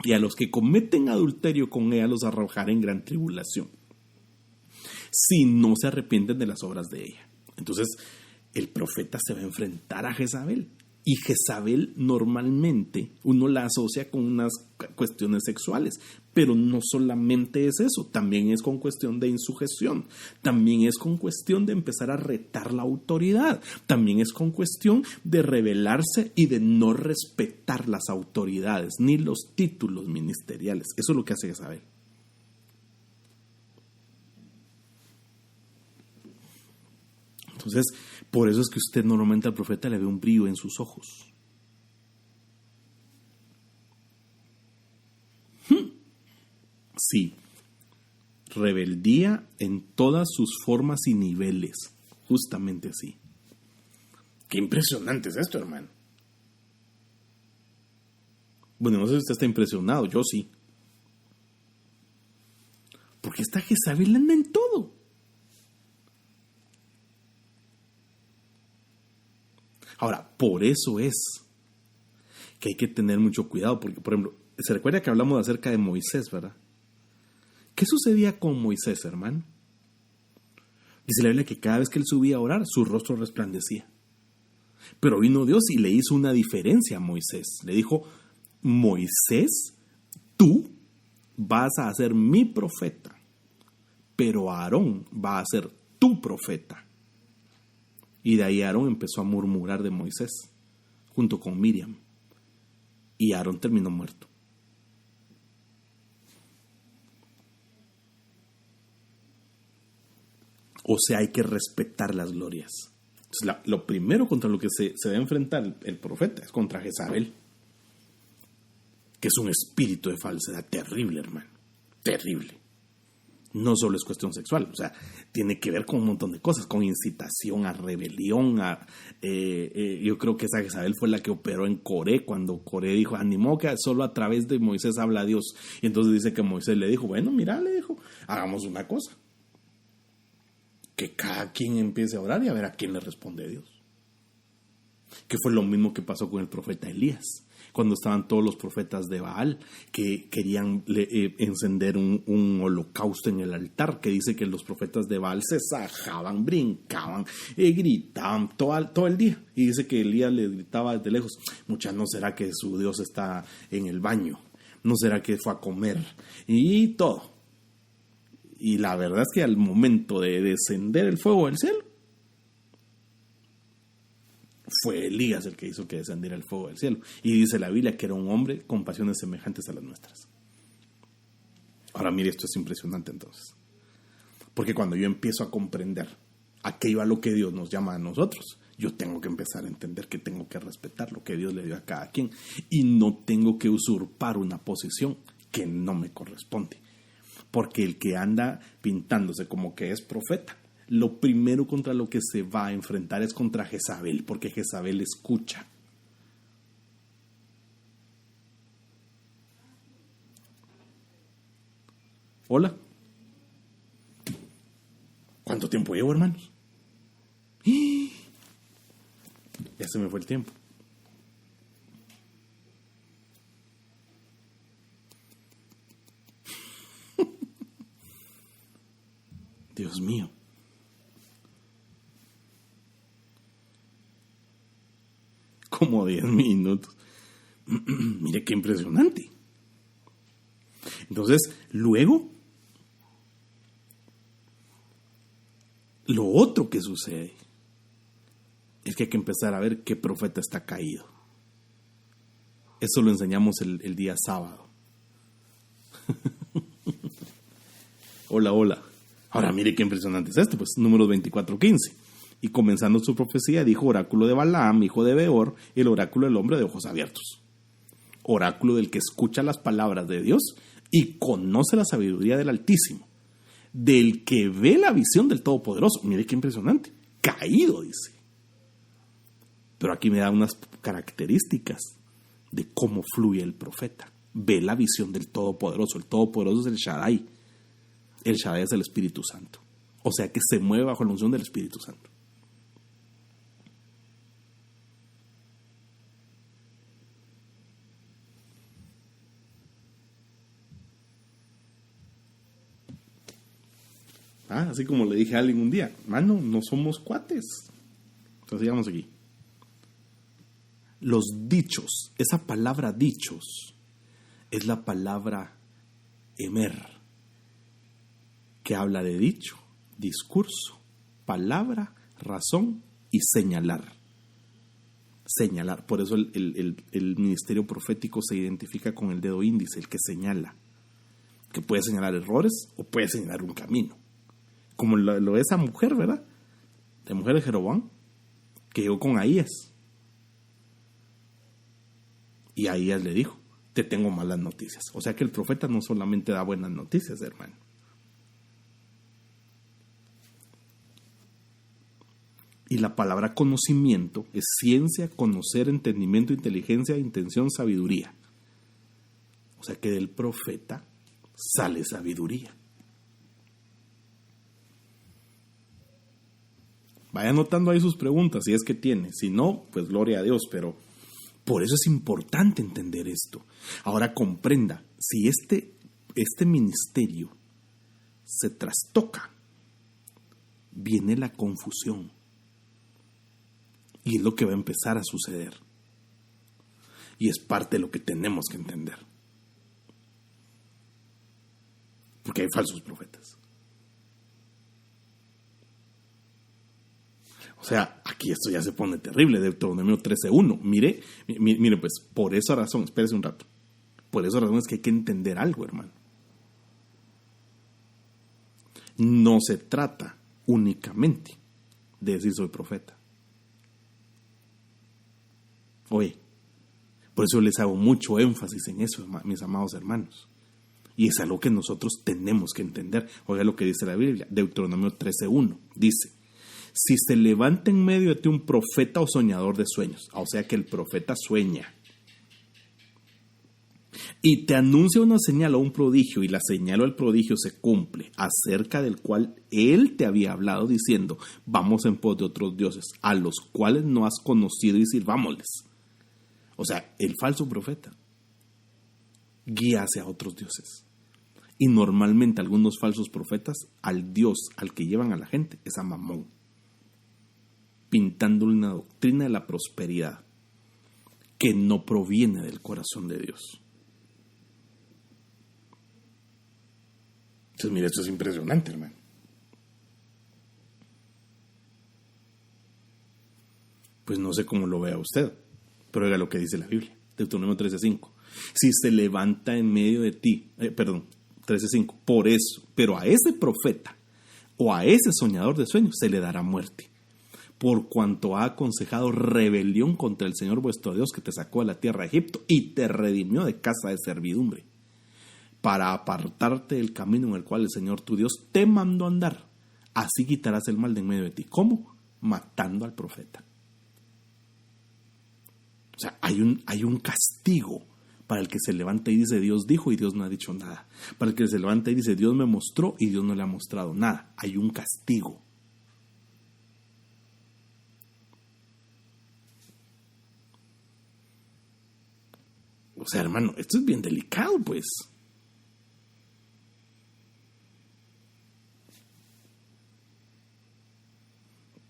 y a los que cometen adulterio con ella los arrojaré en gran tribulación, si no se arrepienten de las obras de ella. Entonces el profeta se va a enfrentar a Jezabel. Y Jezabel normalmente uno la asocia con unas cuestiones sexuales, pero no solamente es eso, también es con cuestión de insujeción, también es con cuestión de empezar a retar la autoridad, también es con cuestión de rebelarse y de no respetar las autoridades ni los títulos ministeriales. Eso es lo que hace Jezabel. Entonces, por eso es que usted normalmente al profeta le ve un brillo en sus ojos. Sí, rebeldía en todas sus formas y niveles, justamente así. Qué impresionante es esto, hermano. Bueno, no sé si usted está impresionado, yo sí. Porque esta Jezabel anda en todo. Ahora, por eso es que hay que tener mucho cuidado, porque, por ejemplo, se recuerda que hablamos acerca de Moisés, ¿verdad? ¿Qué sucedía con Moisés, hermano? Dice la Biblia que cada vez que él subía a orar, su rostro resplandecía. Pero vino Dios y le hizo una diferencia a Moisés. Le dijo, Moisés, tú vas a ser mi profeta, pero Aarón va a ser tu profeta. Y de ahí Aarón empezó a murmurar de Moisés, junto con Miriam. Y Aarón terminó muerto. O sea, hay que respetar las glorias. Entonces, lo primero contra lo que se debe enfrentar el profeta es contra Jezabel, que es un espíritu de falsedad terrible, hermano. Terrible. No solo es cuestión sexual, o sea, tiene que ver con un montón de cosas, con incitación a rebelión. Yo creo que esa Jezabel fue la que operó en Coré, cuando Coré dijo, animó que solo a través de Moisés habla Dios. Y entonces dice que Moisés le dijo, bueno, mira, le dijo, hagamos una cosa. Que cada quien empiece a orar y a ver a quién le responde Dios. Que fue lo mismo que pasó con el profeta Elías, cuando estaban todos los profetas de Baal que querían encender un holocausto en el altar, que dice que los profetas de Baal se sajaban, brincaban, gritaban todo el día. Y dice que Elías le gritaba desde lejos, mucha, ¿no será que su Dios está en el baño? ¿No será que fue a comer? Y todo. Y la verdad es que al momento de descender el fuego del cielo, fue Elías el que hizo que descendiera el fuego del cielo. Y dice la Biblia que era un hombre con pasiones semejantes a las nuestras. Ahora mire, esto es impresionante entonces. Porque cuando yo empiezo a comprender aquello a lo que Dios nos llama a nosotros, yo tengo que empezar a entender que tengo que respetar lo que Dios le dio a cada quien. Y no tengo que usurpar una posición que no me corresponde. Porque el que anda pintándose como que es profeta, lo primero contra lo que se va a enfrentar es contra Jezabel, porque Jezabel escucha. Hola. ¿Cuánto tiempo llevo, hermanos? Ya se me fue el tiempo. Dios mío. Como 10 minutos. Mire qué impresionante. Entonces, luego, lo otro que sucede es que hay que empezar a ver qué profeta está caído. Eso lo enseñamos el día sábado. Hola. Ahora mire qué impresionante es esto, pues Números 24:15. Y comenzando su profecía dijo, oráculo de Balaam, hijo de Beor, el oráculo del hombre de ojos abiertos. Oráculo del que escucha las palabras de Dios y conoce la sabiduría del Altísimo. Del que ve la visión del Todopoderoso. Mire qué impresionante. Caído, dice. Pero aquí me da unas características de cómo fluye el profeta. Ve la visión del Todopoderoso. El Todopoderoso es el Shaddai. El Shaddai es el Espíritu Santo. O sea que se mueve bajo la unción del Espíritu Santo. Así como le dije a alguien un día, mano, no somos cuates. Entonces sigamos aquí. Los dichos, esa palabra dichos, es la palabra emer, que habla de dicho, discurso, palabra, razón y señalar. Señalar, por eso el ministerio profético se identifica con el dedo índice, el que señala, que puede señalar errores o puede señalar un camino. Como lo de esa mujer, ¿verdad? La mujer de Jeroboam, que llegó con Ahías. Y Ahías le dijo, te tengo malas noticias. O sea que el profeta no solamente da buenas noticias, hermano. Y la palabra conocimiento es ciencia, conocer, entendimiento, inteligencia, intención, sabiduría. O sea que del profeta sale sabiduría. Vaya anotando ahí sus preguntas, si es que tiene. Si no, pues gloria a Dios. Pero por eso es importante entender esto. Ahora comprenda, si este ministerio se trastoca, viene la confusión. Y es lo que va a empezar a suceder. Y es parte de lo que tenemos que entender. Porque hay falsos profetas. O sea, aquí esto ya se pone terrible. Deuteronomio 13:1. Mire, pues, por esa razón, espérese un rato. Por esa razón es que hay que entender algo, hermano. No se trata únicamente de decir soy profeta. Oye, por eso les hago mucho énfasis en eso, mis amados hermanos. Y es algo que nosotros tenemos que entender. Oiga lo que dice la Biblia, Deuteronomio 13:1. Dice, si se levanta en medio de ti un profeta o soñador de sueños, o sea que el profeta sueña, y te anuncia una señal o un prodigio, y la señal o el prodigio se cumple, acerca del cual él te había hablado diciendo, vamos en pos de otros dioses, a los cuales no has conocido y sirvámosles. O sea, el falso profeta guía hacia otros dioses. Y normalmente algunos falsos profetas, al Dios al que llevan a la gente es a Mamón, pintándole una doctrina de la prosperidad que no proviene del corazón de Dios. Entonces, mire, esto es impresionante, hermano. Pues no sé cómo lo vea usted, pero oiga lo que dice la Biblia, Deuteronomio 13:5. Si se levanta en medio de ti, 13:5, por eso, pero a ese profeta o a ese soñador de sueños se le dará muerte, por cuanto ha aconsejado rebelión contra el Señor vuestro Dios que te sacó de la tierra de Egipto y te redimió de casa de servidumbre, para apartarte del camino en el cual el Señor tu Dios te mandó andar. Así quitarás el mal de en medio de ti. ¿Cómo? Matando al profeta. O sea, hay un castigo para el que se levanta y dice Dios dijo y Dios no ha dicho nada. Para el que se levanta y dice Dios me mostró y Dios no le ha mostrado nada. Hay un castigo. O sea, hermano, esto es bien delicado, pues.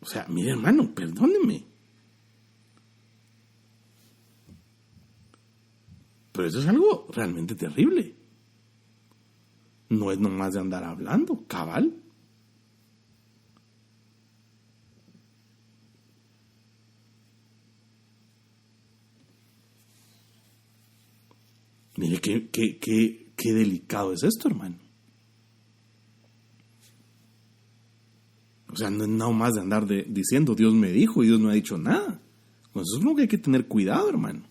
O sea, mire, hermano, perdóneme. Pero eso es algo realmente terrible. No es nomás de andar hablando, cabal. Mire, qué delicado es esto, hermano. O sea, no es nada más de andar diciendo Dios me dijo y Dios no ha dicho nada. Con eso es lo que hay que tener cuidado, hermano.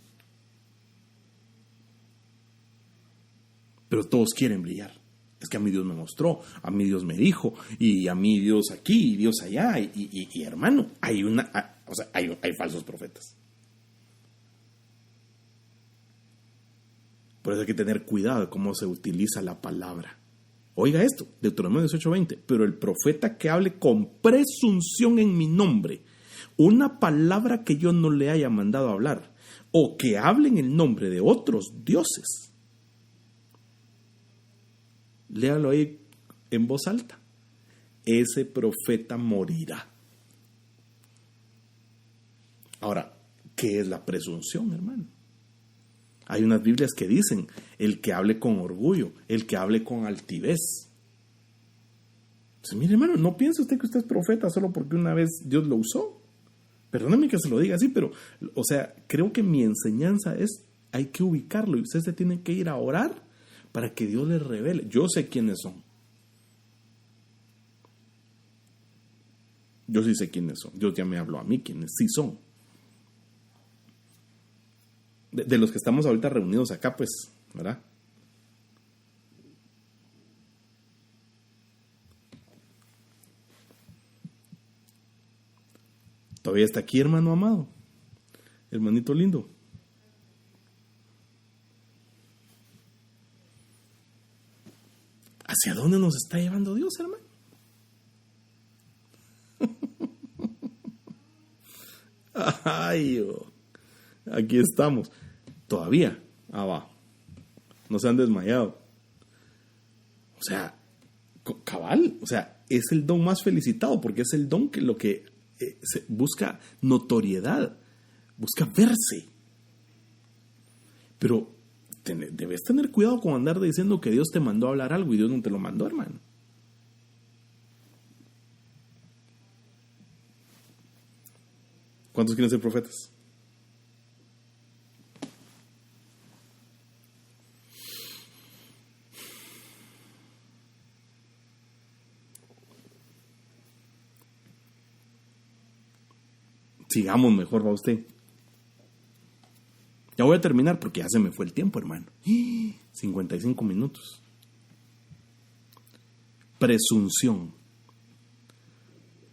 Pero todos quieren brillar. Es que a mí Dios me mostró, a mí Dios me dijo, y a mí Dios aquí, y Dios allá, y hermano, hay falsos profetas. Por eso hay que tener cuidado de cómo se utiliza la palabra. Oiga esto, Deuteronomio 18:20, pero el profeta que hable con presunción en mi nombre, una palabra que yo no le haya mandado a hablar, o que hable en el nombre de otros dioses, léalo ahí en voz alta, ese profeta morirá. Ahora, ¿qué es la presunción, hermano? Hay unas Biblias que dicen, el que hable con orgullo, el que hable con altivez. Entonces, mire, hermano, no piense usted que usted es profeta solo porque una vez Dios lo usó. Perdóname que se lo diga así, pero, o sea, creo que mi enseñanza es, hay que ubicarlo y usted se tiene que ir a orar para que Dios le revele. Yo sé quiénes son. Yo sí sé quiénes son. Dios ya me habló a mí quiénes sí son. De los que estamos ahorita reunidos acá, pues, ¿verdad? Todavía está aquí, hermano amado. Hermanito lindo. ¿Hacia dónde nos está llevando Dios, hermano? Ay, aquí estamos. Todavía. Va. No se han desmayado. O sea, Cabal, o sea, es el don más felicitado porque es el don que lo que se busca notoriedad, busca verse. Pero debes tener cuidado con andar diciendo que Dios te mandó a hablar algo y Dios no te lo mandó, hermano. ¿Cuántos quieren ser profetas? Sigamos mejor, va usted. Ya voy a terminar porque ya se me fue el tiempo, hermano. 55 minutos. Presunción.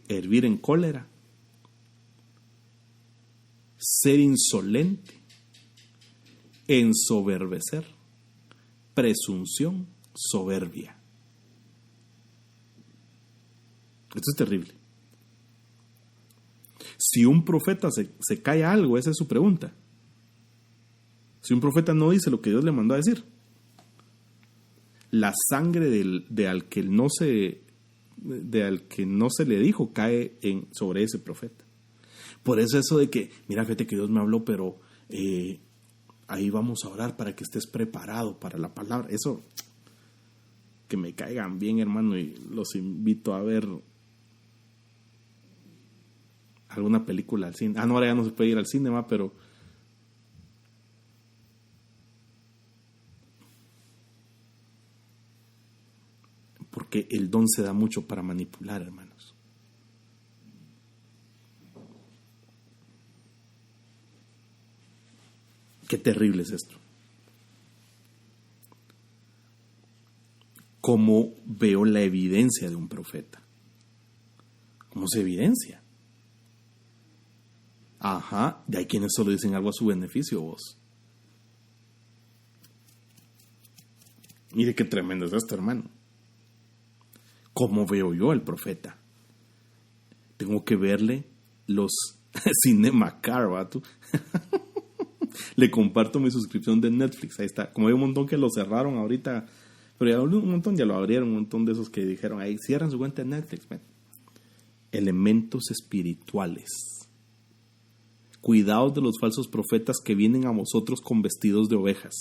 Hervir en cólera. Ser insolente. Ensoberbecer. Presunción. Soberbia. Esto es terrible. Si un profeta se calla algo, esa es su pregunta. Si un profeta no dice lo que Dios le mandó a decir, la sangre de al que no se le dijo cae sobre ese profeta. Por eso de que, mira, fíjate que Dios me habló, pero ahí vamos a orar para que estés preparado para la palabra. Eso, que me caigan bien, hermano, y los invito a ver alguna película al cine. No, ahora ya no se puede ir al cine, pero porque el don se da mucho para manipular, hermanos. Qué terrible es esto. ¿Cómo veo la evidencia de un profeta? ¿Cómo se evidencia? Ajá, de hay quienes solo dicen algo a su beneficio, vos. Mire qué tremendo es esto, hermano. ¿Cómo veo yo al profeta? Tengo que verle los Cinemacar, ¿vato? Le comparto mi suscripción de Netflix, ahí está. Como hay un montón que lo cerraron ahorita, pero ya un montón ya lo abrieron, un montón de esos que dijeron, ahí cierran su cuenta de Netflix, man. Elementos espirituales. Cuidaos de los falsos profetas que vienen a vosotros con vestidos de ovejas,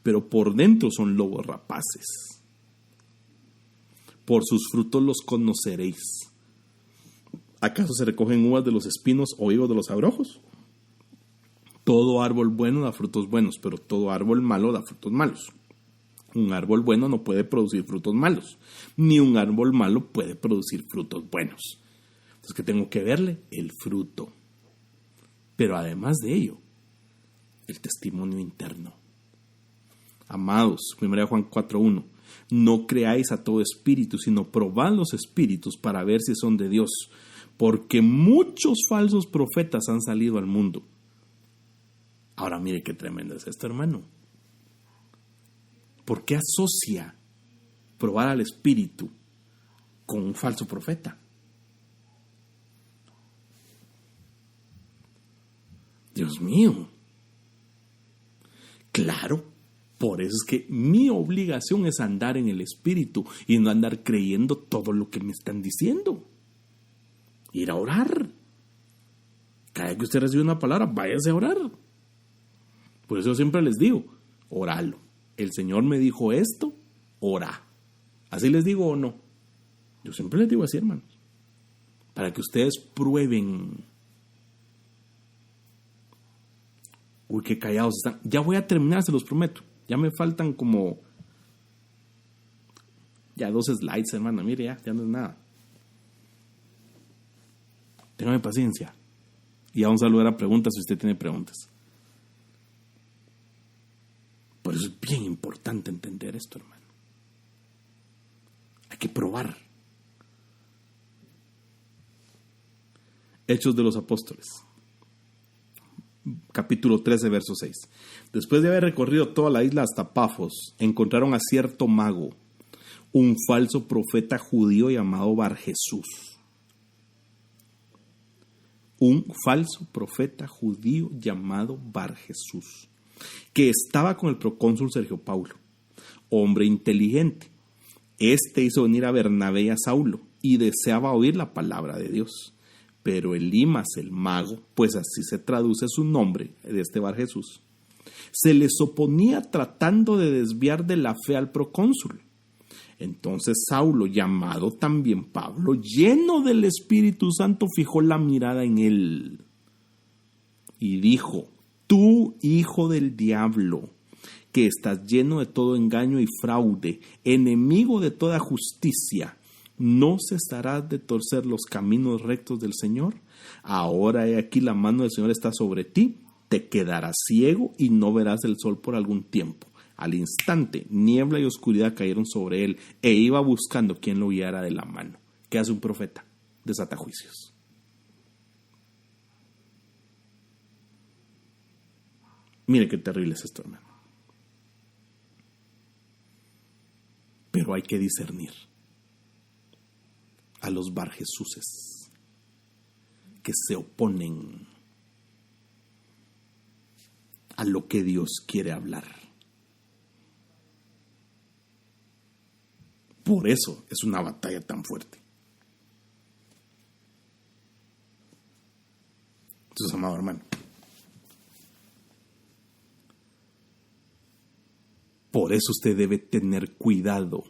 pero por dentro son lobos rapaces. Por sus frutos los conoceréis. ¿Acaso se recogen uvas de los espinos o higos de los abrojos? Todo árbol bueno da frutos buenos, pero todo árbol malo da frutos malos. Un árbol bueno no puede producir frutos malos, ni un árbol malo puede producir frutos buenos. Entonces, ¿qué tengo que verle? El fruto. Pero además de ello, el testimonio interno. Amados, 1 Juan 4:1, no creáis a todo espíritu, sino probad los espíritus para ver si son de Dios, porque muchos falsos profetas han salido al mundo. Ahora mire qué tremendo es esto, hermano. ¿Por qué asocia probar al espíritu con un falso profeta? Dios mío. Claro, por eso es que mi obligación es andar en el espíritu y no andar creyendo todo lo que me están diciendo. Ir a orar. Cada vez que usted recibe una palabra, váyase a orar. Por eso siempre les digo, oralo. El Señor me dijo esto, ora. ¿Así les digo o no? Yo siempre les digo así, hermanos. Para que ustedes prueben. Uy, qué callados están. Ya voy a terminar, se los prometo. Ya me faltan como... ya 2 slides, hermano. Mire, ya no es nada. Téngame paciencia. Y vamos a saludar a preguntas si usted tiene preguntas. Por eso es bien importante entender esto, hermano. Hay que probar. Hechos de los Apóstoles. Capítulo 13, verso 6. Después de haber recorrido toda la isla hasta Pafos, encontraron a cierto mago, un falso profeta judío llamado Barjesús. Un falso profeta judío llamado Barjesús, que estaba con el procónsul Sergio Paulo, hombre inteligente, Este hizo venir a Bernabé y a Saulo y deseaba oír la palabra de Dios. Pero Elimas, el mago, pues así se traduce su nombre de este Bar Jesús, se les oponía tratando de desviar de la fe al procónsul. Entonces Saulo, llamado también Pablo, lleno del Espíritu Santo, fijó la mirada en él y dijo: tú, hijo del diablo, que estás lleno de todo engaño y fraude, enemigo de toda justicia, ¿no cesarás de torcer los caminos rectos del Señor? Ahora he aquí la mano del Señor está sobre ti, te quedarás ciego y no verás el sol por algún tiempo. Al instante, niebla y oscuridad cayeron sobre él, e iba buscando quien lo guiara de la mano. ¿Qué hace un profeta? Desata juicios. Mire qué terrible es esto, hermano. Pero hay que discernir a los Bar Jesúses que se oponen a lo que Dios quiere hablar. Por eso es una batalla tan fuerte. Entonces, amado hermano, por eso usted debe tener cuidado